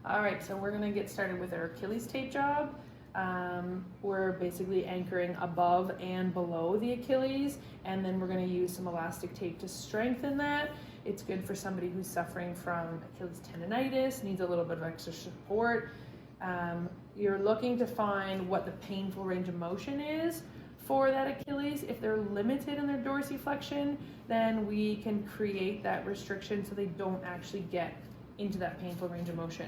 All right, so we're gonna get started with our Achilles tape job. We're basically anchoring above and below the Achilles, and then we're gonna use some elastic tape to strengthen that. It's good for somebody who's suffering from Achilles tendonitis, needs a little bit of extra support. You're looking to find what the painful range of motion is for that Achilles. If they're limited in their dorsiflexion, then we can create that restriction so they don't actually get into that painful range of motion.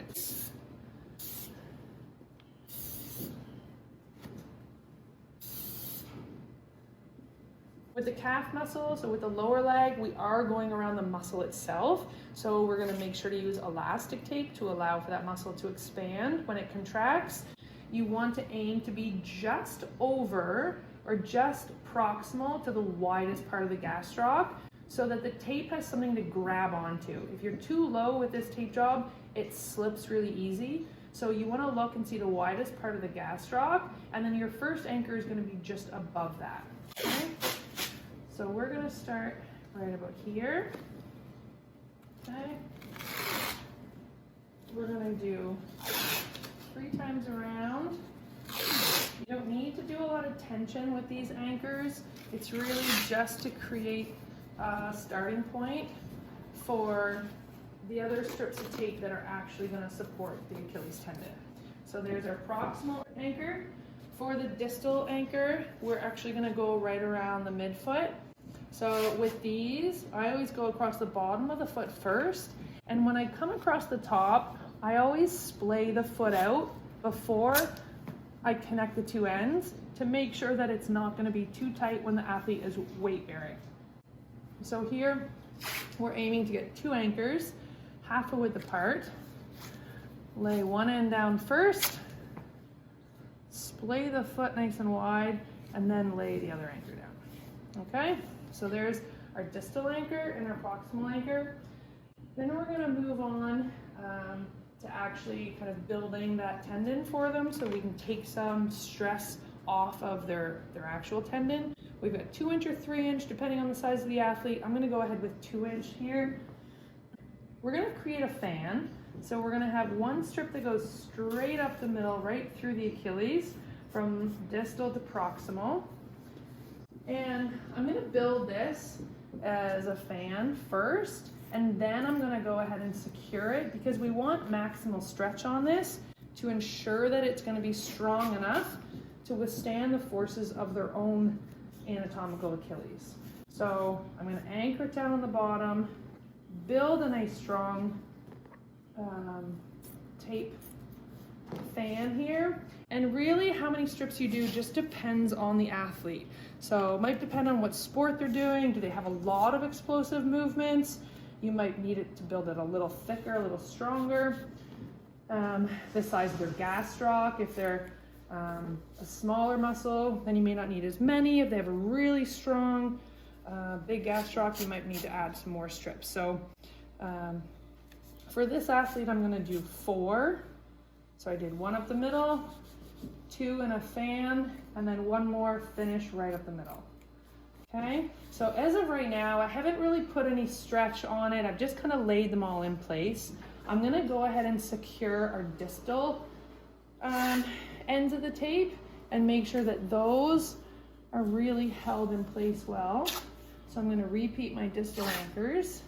With the calf muscle, so with the lower leg, we are going around the muscle itself. So we're gonna make sure to use elastic tape to allow for that muscle to expand when it contracts. You want to aim to be just over or just proximal to the widest part of the gastroc so that the tape has something to grab onto. If you're too low with this tape job, it slips really easy. So you wanna look and see the widest part of the gastroc, and then your first anchor is gonna be just above that, okay? So we're gonna start right about here, okay? We're gonna do 3 times around. You don't need to do a lot of tension with these anchors. It's really just to create a starting point for the other strips of tape that are actually gonna support the Achilles tendon. So there's our proximal anchor. For the distal anchor, we're actually gonna go right around the midfoot. So with these, I always go across the bottom of the foot first, and when I come across the top, I always splay the foot out before I connect the 2 ends to make sure that it's not gonna be too tight when the athlete is weight bearing. So here, we're aiming to get 2 anchors, half a width apart. Lay one end down first, splay the foot nice and wide, and then lay the other anchor down, okay? So there's our distal anchor and our proximal anchor. Then we're gonna move on to actually kind of building that tendon for them so we can take some stress off of their actual tendon. We've got 2-inch or 3-inch, depending on the size of the athlete. I'm gonna go ahead with 2-inch here. We're gonna create a fan. So we're gonna have one strip that goes straight up the middle, right through the Achilles, from distal to proximal. And I'm gonna build this as a fan first, and then I'm gonna go ahead and secure it because we want maximal stretch on this to ensure that it's gonna be strong enough to withstand the forces of their own anatomical Achilles. So I'm gonna anchor it down on the bottom, build a nice strong tape fan here. And really how many strips you do just depends on the athlete. So it might depend on what sport they're doing. Do they have a lot of explosive movements? You might need it to build it a little thicker, a little stronger. The size of their gastroc, if they're a smaller muscle, then you may not need as many. If they have a really strong, big gastroc, you might need to add some more strips. So for this athlete, I'm gonna do 4. So I did 1 up the middle, 2 in a fan, and then 1 more finish right up the middle. Okay, so as of right now, I haven't really put any stretch on it. I've just kind of laid them all in place. I'm gonna go ahead and secure our distal ends of the tape and make sure that those are really held in place well. So I'm gonna repeat my distal anchors.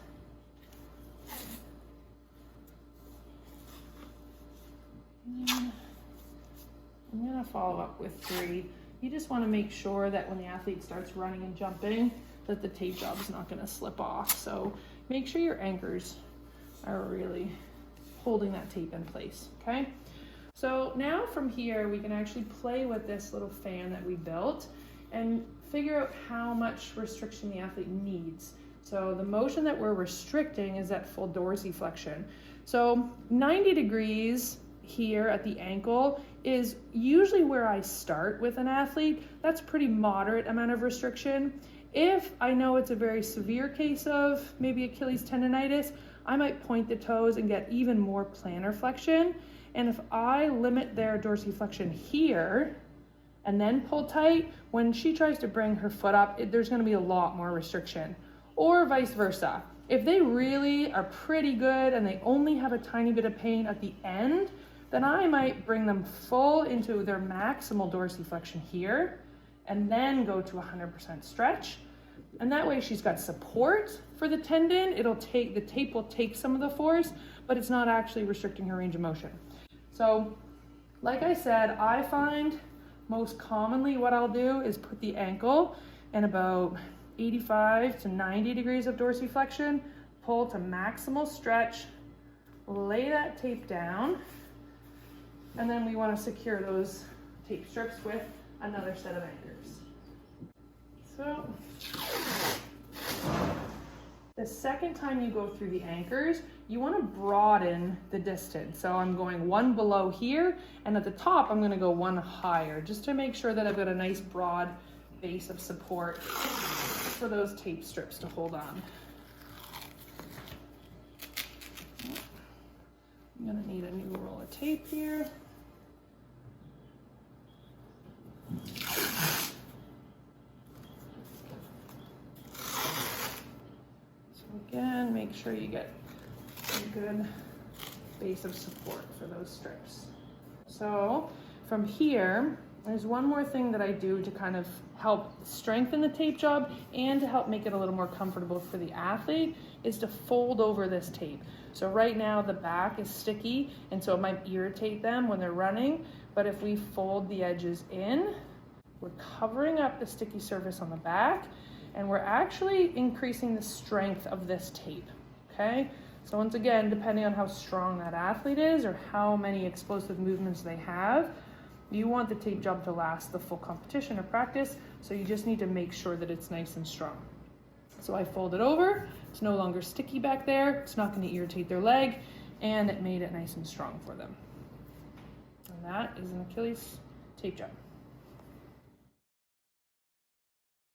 I'm gonna follow up with 3. You just wanna make sure that when the athlete starts running and jumping, that the tape job is not gonna slip off. So make sure your anchors are really holding that tape in place, okay? So now from here, we can actually play with this little fan that we built and figure out how much restriction the athlete needs. So the motion that we're restricting is that full dorsiflexion. So 90 degrees here at the ankle is usually where I start with an athlete. That's pretty moderate amount of restriction. If I know it's a very severe case of maybe Achilles tendonitis, I might point the toes and get even more plantar flexion. And if I limit their dorsiflexion here and then pull tight, when she tries to bring her foot up, there's gonna be a lot more restriction. Or vice versa. If they really are pretty good and they only have a tiny bit of pain at the end, then I might bring them full into their maximal dorsiflexion here and then go to 100% stretch. And that way she's got support for the tendon. The tape will take some of the force, but it's not actually restricting her range of motion. So like I said, I find most commonly what I'll do is put the ankle in about 85 to 90 degrees of dorsiflexion, pull to maximal stretch, lay that tape down, and then we want to secure those tape strips with another set of anchors. So the second time you go through the anchors, you want to broaden the distance. So I'm going one below here, and at the top I'm going to go one higher, just to make sure that I've got a nice broad base of support for those tape strips to hold on. I'm going to need a new roll of tape here. So again, make sure you get a good base of support for those strips. So from here, there's one more thing that I do to kind of help strengthen the tape job and to help make it a little more comfortable for the athlete, is to fold over this tape. So right now the back is sticky, and so it might irritate them when they're running, but if we fold the edges in, we're covering up the sticky surface on the back, and we're actually increasing the strength of this tape, okay? So once again, depending on how strong that athlete is or how many explosive movements they have, you want the tape job to last the full competition or practice, so you just need to make sure that it's nice and strong. So I fold it over, it's no longer sticky back there, it's not going to irritate their leg, and it made it nice and strong for them. And that is an Achilles tape job.